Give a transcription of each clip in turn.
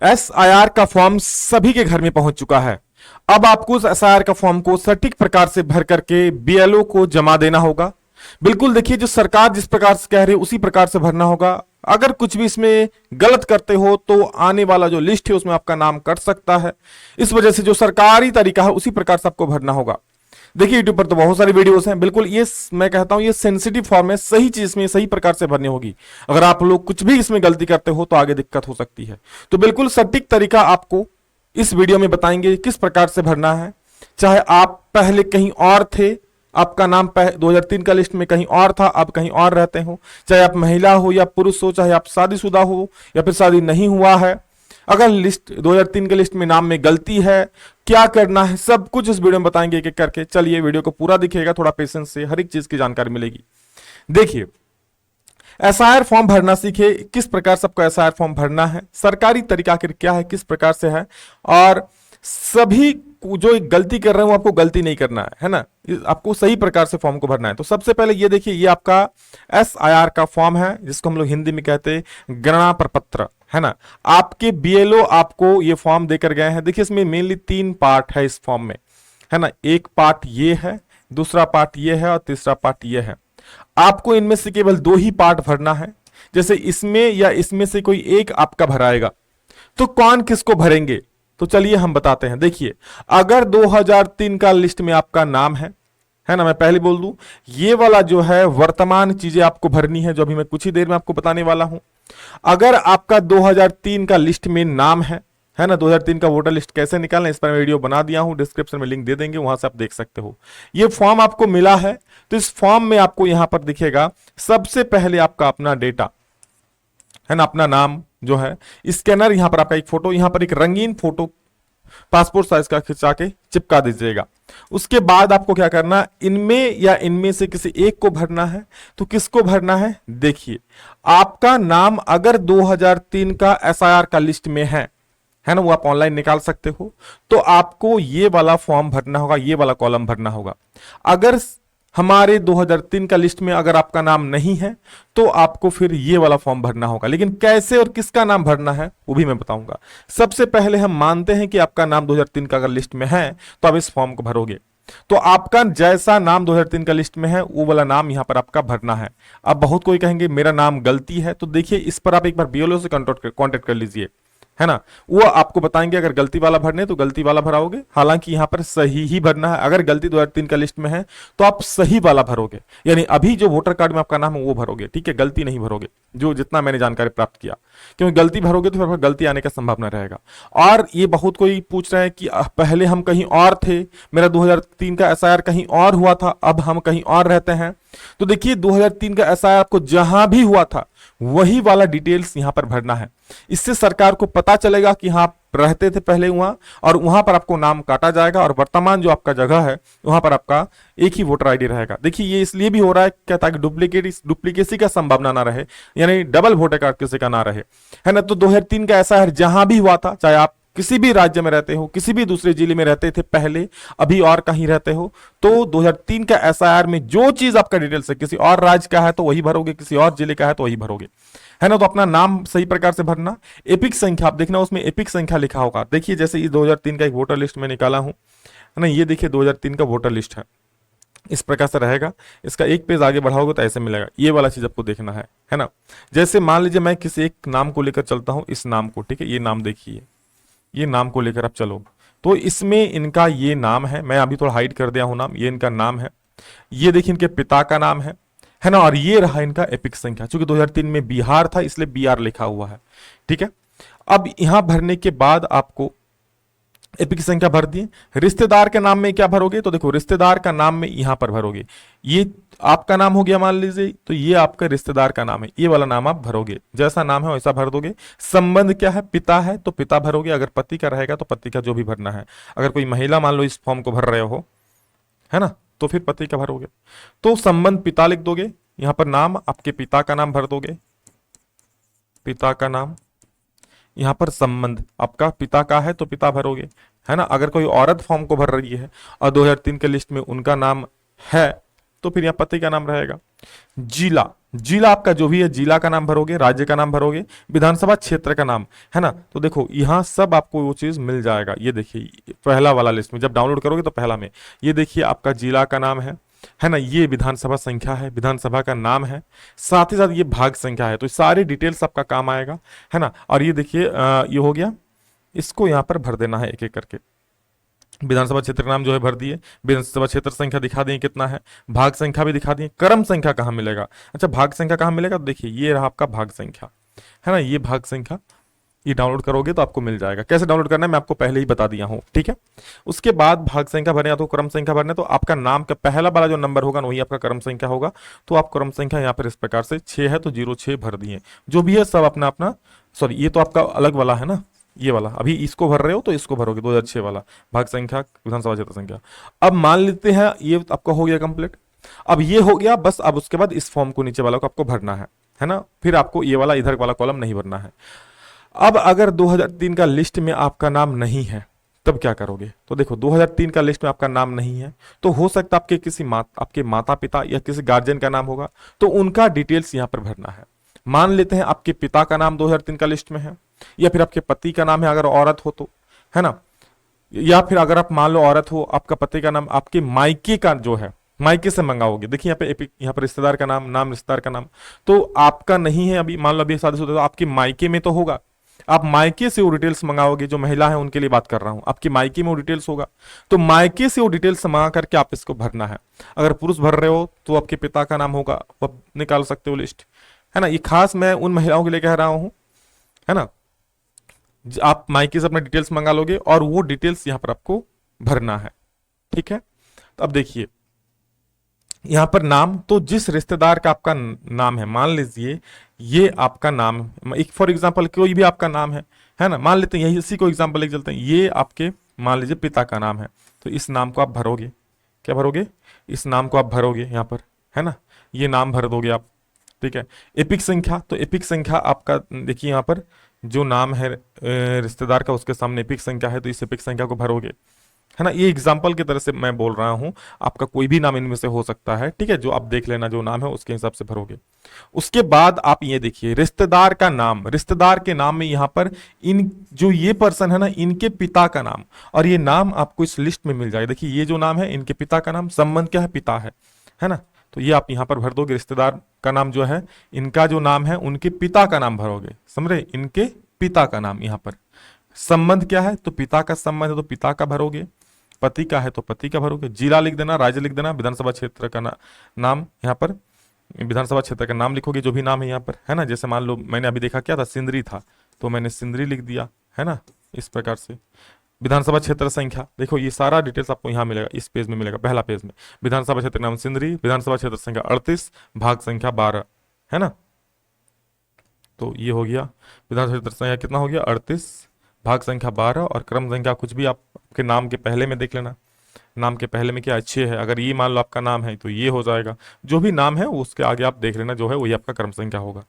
SIR का form सभी के घर में पहुंच चुका है। अब आपको उस SIR का फॉर्म को सटीक प्रकार से भर करके BLO को जमा देना होगा। बिल्कुल देखिए, जो सरकार जिस प्रकार से कह रही है उसी प्रकार से भरना होगा। अगर कुछ भी इसमें गलत करते हो तो आने वाला जो लिस्ट है उसमें आपका नाम कट सकता है। इस वजह से जो सरकारी तरीका है उसी प्रकार से आपको भरना होगा। देखिए यूट्यूब पर तो बहुत सारी वीडियोस हैं, बिल्कुल ये मैं कहता हूं ये सेंसिटिव फॉर्म है, सही चीज में सही प्रकार से भरनी होगी। अगर आप लोग कुछ भी इसमें गलती करते हो तो आगे दिक्कत हो सकती है। तो बिल्कुल सटीक तरीका आपको इस वीडियो में बताएंगे किस प्रकार से भरना है। चाहे आप पहले कहीं और थे, आपका नाम 2003 का लिस्ट में कहीं और था, अब कहीं और रहते हो, चाहे आप महिला हो या पुरुष हो, चाहे आप शादीशुदा हो या फिर शादी नहीं हुआ है, अगर लिस्ट 2003 के लिस्ट में नाम में गलती है, क्या करना है, सब कुछ इस वीडियो में बताएंगे एक एक करके। चलिए वीडियो को पूरा दिखेगा, थोड़ा पेशेंस से हर एक चीज की जानकारी मिलेगी। देखिए SIR फॉर्म भरना सीखे, किस प्रकार से आपको SIR फॉर्म भरना है, सरकारी तरीका आखिर क्या है, किस प्रकार से है, और सभी जो एक गलती कर रहे हो आपको गलती नहीं करना है ना, आपको सही प्रकार से फॉर्म को भरना है। तो सबसे पहले ये देखिए, ये आपका SIR का फॉर्म है जिसको हम लोग हिंदी में कहते हैं गणना प्रपत्र, है ना। आपके BLO आपको ये फॉर्म देकर गए हैं। देखिए इसमें मेनली 3 पार्ट है इस फॉर्म में, है ना। एक पार्ट ये है, दूसरा पार्ट ये है और तीसरा पार्ट ये है। आपको इनमें से केवल 2 ही पार्ट भरना है। जैसे इसमें या इसमें से कोई एक आपका भराएगा तो कौन किसको भरेंगे, तो चलिए हम बताते हैं। देखिए अगर 2003 का लिस्ट में आपका नाम है ना, मैं पहले बोल दूं ये वाला जो है वर्तमान चीजें आपको भरनी है, जो अभी मैं कुछ ही देर में आपको बताने वाला हूं। अगर आपका 2003 का लिस्ट में नाम है ना, 2003 का वोटर लिस्ट कैसे निकालना इस पर मैं वीडियो बना दिया हूं, डिस्क्रिप्शन में लिंक दे देंगे, वहां से आप देख सकते हो। ये फॉर्म आपको मिला है तो इस फॉर्म में आपको यहां पर दिखेगा सबसे पहले आपका अपना डेटा, है ना, अपना नाम जो है, स्कैनर, यहां पर आपका एक फोटो, यहां पर एक रंगीन फोटो पासपोर्ट साइज का खिंचा के चिपका दीजिएगा। उसके बाद आपको क्या करना, इनमें या इनमें से किसी एक को भरना है। तो किसको भरना है, देखिए आपका नाम अगर 2003 का SIR का लिस्ट में है ना, वो आप ऑनलाइन निकाल सकते हो, तो आपको ये वाला फॉर्म भरना होगा, ये वाला कॉलम भरना होगा। अगर हमारे 2003 का लिस्ट में अगर आपका नाम नहीं है तो आपको फिर ये वाला फॉर्म भरना होगा। लेकिन कैसे और किसका नाम भरना है वो भी मैं बताऊंगा। सबसे पहले हम मानते हैं कि आपका नाम 2003 का अगर लिस्ट में है तो आप इस फॉर्म को भरोगे। तो आपका जैसा नाम 2003 का लिस्ट में है वो वाला नाम यहां पर आपका भरना है। अब बहुत कोई कहेंगे मेरा नाम गलती है, तो देखिए इस पर आप एक बार BLO से कॉन्टेक्ट कर लीजिए, है ना, वो आपको बताएंगे। अगर गलती वाला भरने तो गलती वाला भराओगे, हालांकि यहां पर सही ही भरना है। अगर गलती 2003 का लिस्ट में है तो आप सही वाला भरोगे, यानी अभी जो वोटर कार्ड में आपका नाम है वो भरोगे, ठीक है, गलती नहीं भरोगे, जो जितना मैंने जानकारी प्राप्त किया, क्योंकि गलती भरोगे तो फिर गलती आने का संभावना रहेगा। और ये बहुत कोई पूछ रहे हैं कि पहले हम कहीं और थे, मेरा 2003 का SIR कहीं और हुआ था, अब हम कहीं और रहते हैं। तो देखिए 2003 का SIR आपको जहां भी हुआ था वही वाला डिटेल्स यहां पर भरना है। इससे सरकार को पता चलेगा कि हाँ रहते थे पहले वहां, और वहां पर आपको नाम काटा जाएगा, और वर्तमान जो आपका जगह है वहां पर आपका एक ही वोटर ID रहेगा। देखिए ये इसलिए भी हो रहा है क्या, ताकि डुप्लीकेसी का संभावना ना रहे, यानी डबल वोटर कार्ड किसी का ना रहे, है ना। तो 2003 का SIR जहां भी हुआ था, चाहे आप किसी भी राज्य में रहते हो, किसी भी दूसरे जिले में रहते थे पहले, अभी और कहीं रहते हो, तो 2003 का SIR में जो चीज आपका डिटेल्स है, किसी और राज्य का है तो वही भरोगे, किसी और जिले का है तो वही भरोगे, है ना। तो अपना नाम सही प्रकार से भरना। एपिक संख्या आप देखना, उसमें एपिक संख्या लिखा होगा। देखिए जैसे इस 2003 का एक वोटर लिस्ट में निकाला हूं, है ना, ये देखिए 2003 का वोटर लिस्ट है, इस प्रकार से रहेगा। इसका एक पेज आगे बढ़ाओगे तो ऐसे मिलेगा, ये वाला चीज आपको देखना है ना। जैसे मान लीजिए मैं किसी एक नाम को लेकर चलता हूं, इस नाम को, ठीक है, ये नाम देखिए, ये नाम को लेकर आप चलो तो इसमें इनका ये नाम है, मैं अभी थोड़ा हाइड कर दिया हूं नाम, ये इनका नाम है, ये देखिए इनके पिता का नाम है ना, और ये रहा इनका एपिक संख्या। चूंकि 2003 में बिहार था इसलिए BR लिखा हुआ है, ठीक है। अब यहां भरने के बाद आपको एपिक संख्या भर दिए। रिश्तेदार के नाम में क्या भरोगे, तो देखो रिश्तेदार का नाम में यहां पर भरोगे, ये आपका नाम हो गया मान लीजिए, तो ये आपका रिश्तेदार का नाम है, ये वाला नाम आप भरोगे, जैसा नाम है वैसा भर दोगे। संबंध क्या है, पिता है तो पिता भरोगे, अगर पति का रहेगा तो पति का जो भी भरना है। अगर कोई महिला मान लो इस फॉर्म को भर रहे हो, है ना, तो फिर पति का भरोगे। तो संबंध पिता लिख दोगे, यहां पर नाम आपके पिता का नाम भर दोगे, पिता का नाम, यहां पर संबंध आपका पिता का है तो पिता भरोगे, है ना। अगर कोई औरत फॉर्म को भर रही है और 2003 के लिस्ट में उनका नाम है तो फिर यहां पति का नाम रहेगा। जिला, जिला आपका जो भी है, जिला का नाम भरोगे, राज्य का नाम भरोगे, विधानसभा क्षेत्र का नाम, है ना। तो देखो यहाँ सब आपको वो चीज मिल जाएगा। ये देखिए पहला वाला लिस्ट में जब डाउनलोड करोगे तो पहला में ये देखिए आपका जिला का नाम है ना। ये विधानसभा संख्या है, विधानसभा का नाम है, साथ ही साथ ये भाग संख्या है। तो सारी डिटेल्स आपका काम आएगा, है ना। और ये देखिए ये हो गया, इसको यहाँ पर भर देना है एक एक करके। विधानसभा क्षेत्र का नाम जो है भर दिए, विधानसभा क्षेत्र संख्या दिखा दिए कितना है, भाग संख्या भी दिखा दिए। क्रम संख्या कहाँ मिलेगा, अच्छा भाग संख्या कहाँ मिलेगा, तो देखिए ये रहा आपका भाग संख्या, है ना। ये भाग संख्या ये डाउनलोड करोगे तो आपको मिल जाएगा। कैसे डाउनलोड करना है मैं आपको पहले ही बता दिया हूं, ठीक है। उसके बाद भाग संख्या भरने या तो क्रम संख्या भरने, तो आपका नाम का पहला वाला जो नंबर होगा ना वही आपका क्रम संख्या होगा। तो आप क्रम संख्या यहाँ पर इस प्रकार से 6 है तो 06 भर दिए, जो भी है सब अपना अपना। सॉरी ये तो आपका अलग वाला है ना, ये वाला अभी इसको भर रहे हो तो इसको भरोगे 2006 वाला भाग संख्या विधानसभा क्षेत्र संख्या। अब मान लेते हैं ये आपका हो गया कंप्लीट। अब ये हो गया बस। अब उसके बाद इस फॉर्म को नीचे वाला को आपको भरना है ना। फिर आपको ये वाला इधर वाला कॉलम नहीं भरना है। अब अगर 2003 का लिस्ट में आपका नाम नहीं है तब क्या करोगे, तो देखो 2003 का लिस्ट में आपका नाम नहीं है तो हो सकता है आपके किसी आपके माता पिता या किसी गार्जियन का नाम होगा, तो उनका डिटेल्स यहां पर भरना है। मान लेते हैं आपके पिता का नाम 2003 का लिस्ट में है, या फिर आपके पति का नाम है अगर औरत हो तो, है ना। या फिर अगर आप मान लो औरत हो, आपका पति का नाम आपके मायके का जो है, मायके से मंगाओगे। देखिए यहाँ पे यहाँ पर रिश्तेदार का नाम रिश्तेदार का नाम तो आपका नहीं है अभी, मान लो अभी शादीशुदा तो आपके मायके में तो होगा। आप मायके से वो डिटेल्स मंगाओगे, जो महिला है उनके लिए बात कर रहा हूं, आपके मायके में वो डिटेल्स होगा, तो मायके से वो डिटेल्स मंगा करके आप इसको भरना है। अगर पुरुष भर रहे हो तो आपके पिता का नाम होगा, वो निकाल सकते हो लिस्ट, है ना। ये खास मैं उन महिलाओं के लिए कह रहा हूं, है ना। आप मायके से अपना डिटेल्स मंगा लोगे और वो डिटेल्स यहां पर आपको भरना है, ठीक है। तो अब देखिए यहां पर नाम, तो जिस रिश्तेदार का आपका नाम है, मान लीजिए ये आपका नाम, एक फॉर एग्जांपल कोई भी आपका नाम है ना। मान लेते हैं यही इसी को एग्जांपल लेके चलते हैं, ये आपके मान लीजिए पिता का नाम है, तो इस नाम को आप भरोगे, क्या भरोगे, इस नाम को आप भरोगे यहाँ पर, है ना। ये नाम भर दोगे आप, ठीक है। एपिक संख्या, तो एपिक संख्या आपका देखिए यहाँ पर जो नाम है रिश्तेदार का उसके सामने एपिक संख्या है, तो इस एपिक संख्या को भरोगे, है ना। ये एग्जाम्पल की तरह से मैं बोल रहा हूं, आपका कोई भी नाम इनमें से हो सकता है, ठीक है। जो आप देख लेना जो नाम है उसके हिसाब से भरोगे। उसके बाद आप ये देखिए रिश्तेदार का नाम, रिश्तेदार के नाम में यहां पर इन जो ये पर्सन है ना, इनके पिता का नाम, और ये नाम आपको इस लिस्ट में मिल जाएगा। देखिए ये जो नाम है इनके पिता का नाम, संबंध क्या है, पिता है ना। तो ये आप यहां पर भर दोगे, रिश्तेदार का नाम जो है, इनका जो नाम है उनके पिता का नाम भरोगे, समझे, इनके पिता का नाम। यहां पर संबंध क्या है, तो पिता का संबंध है तो पिता का भरोगे, पति का है तो पति का भरोगे। जिला लिख देना, राज्य लिख देना, विधानसभा क्षेत्र का नाम यहाँ पर विधानसभा क्षेत्र का नाम लिखोगे जो भी नाम है यहाँ पर, है ना। जैसे मान लो मैंने अभी देखा क्या था, सिंदरी था, तो मैंने सिंदरी लिख दिया, है ना, इस प्रकार से। विधानसभा क्षेत्र संख्या, देखो ये सारा डिटेल्स आपको यहाँ मिलेगा, इस पेज में मिलेगा, पहला पेज में। विधानसभा क्षेत्र नाम सिंदरी, विधानसभा क्षेत्र संख्या 38, भाग संख्या 12, है ना। तो ये हो गया विधानसभा क्षेत्र संख्या कितना हो गया, 38, भाग संख्या 12, और क्रम संख्या कुछ भी आपके नाम के पहले में देख लेना। नाम के पहले में क्या अच्छे है, अगर ये मान लो आपका नाम है तो ये हो जाएगा। जो भी नाम है उसके आगे आप देख लेना, जो है वही आपका क्रम संख्या होगा,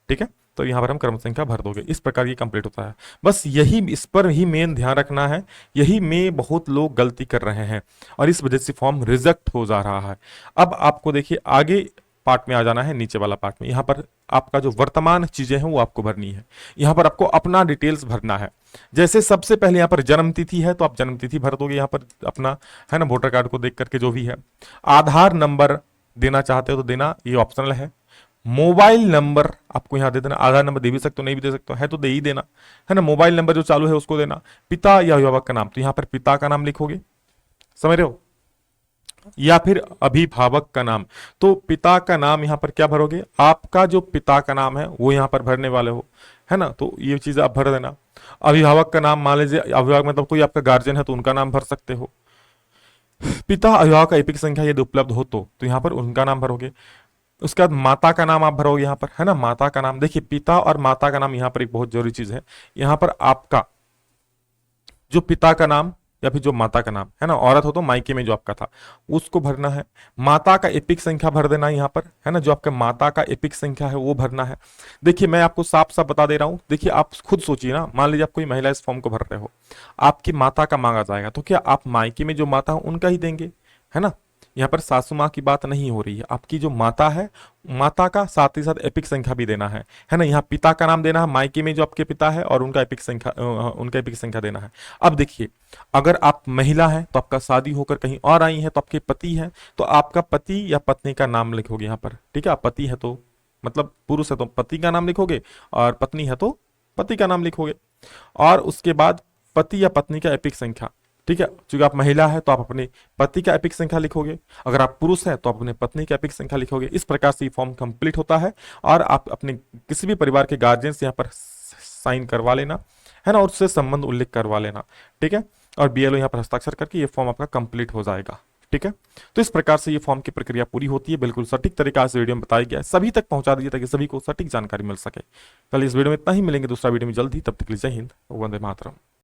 ठीक है। तो यहाँ पर हम क्रम संख्या भर दोगे, इस प्रकार ये कंप्लीट होता है। बस यही, इस पर ही मेन ध्यान रखना है, यही में बहुत लोग गलती कर रहे हैं और इस वजह से फॉर्म रिजेक्ट हो जा रहा है। अब आपको देखिए आगे पार्ट में आ जाना है, नीचे वाला पार्ट में। यहाँ पर आपका जो वर्तमान चीजें हैं वो आपको भरनी है। यहाँ पर आपको अपना डिटेल्स भरना है। जैसे सबसे पहले यहाँ पर जन्म तिथि है तो आप जन्म तिथि भर दोगे यहाँ पर अपना, है ना, वोटर कार्ड को देख करके जो भी है। आधार नंबर देना चाहते हो तो देना, ये ऑप्शनल है। मोबाइल नंबर आपको यहाँ दे देना, आधार नंबर दे भी सकते हो, नहीं भी दे सकते हो, है तो दे ही देना, है ना। मोबाइल नंबर जो चालू है उसको देना। पिता या अभिभावक का नाम, तो यहाँ पर पिता का नाम लिखोगे, समझ रहे हो, या फिर अभिभावक का नाम, तो पिता का नाम यहां पर क्या भरोगे, आपका जो पिता का नाम है वो यहां पर भरने वाले हो, है ना। तो ये चीज आप भर देना। अभिभावक का नाम, मान लीजिए अभिभावक मतलब कोई आपका गार्जियन है तो उनका नाम भर सकते हो। पिता अभिभावक का एपिक संख्या यदि उपलब्ध हो तो यहाँ पर उनका नाम भरोगे। उसके बाद माता का नाम आप भरोगे यहाँ पर, है ना। माता का नाम, देखिए पिता और माता का नाम यहाँ पर एक बहुत जरूरी चीज है। यहाँ पर आपका जो पिता का नाम या फिर जो माता का नाम, है ना, औरत हो तो मायके में जो आपका था उसको भरना है। माता का एपिक संख्या भर देना यहाँ पर, है ना, जो आपके माता का एपिक संख्या है वो भरना है। देखिए मैं आपको साफ साफ बता दे रहा हूं, देखिए आप खुद सोचिए ना, मान लीजिए आप कोई महिला इस फॉर्म को भर रहे हो, आपकी माता का मांगा जाएगा तो क्या आप मायके में जो माता हो उनका ही देंगे, है ना। यहाँ पर सासू माँ की बात नहीं हो रही है, आपकी जो माता है, माता का साथ ही साथ एपिक संख्या भी देना है ना। यहाँ पिता का नाम देना है, मायके में जो आपके पिता है, और उनका एपिक संख्या उनका एपिक संख्या देना है। अब देखिए, अगर आप महिला हैं तो आपका शादी होकर कहीं और आई है तो आपके पति हैं, तो आपका पति या पत्नी का नाम लिखोगे यहाँ पर, ठीक है। आप पति है तो मतलब पुरुष है तो पति का नाम लिखोगे, और पत्नी है तो पति का नाम लिखोगे, और उसके बाद पति या पत्नी का एपिक संख्या, ठीक है। क्योंकि आप महिला है तो आप अपने पति का एपिक संख्या लिखोगे, अगर आप पुरुष है तो आप अपने पत्नी का एपिक संख्या लिखोगे। इस प्रकार से ये फॉर्म कंप्लीट होता है, और आप अपने किसी भी परिवार के गार्जियन से यहाँ पर साइन करवा लेना है ना, और उससे संबंध उल्लेख करवा लेना, ठीक है। और बीएलओ यहाँ पर हस्ताक्षर करके ये फॉर्म आपका कंप्लीट हो जाएगा, ठीक है। तो इस प्रकार से ये फॉर्म की प्रक्रिया पूरी होती है, बिल्कुल सटीक तरीका से वीडियो में बताया गया है, सभी तक पहुंचा दीजिए ताकि सभी को सटीक जानकारी मिल सके। कल इस वीडियो में इतना ही, मिलेंगे दूसरा वीडियो में जल्द ही, तब तक के लिए जय हिंद, वंदे मातरम।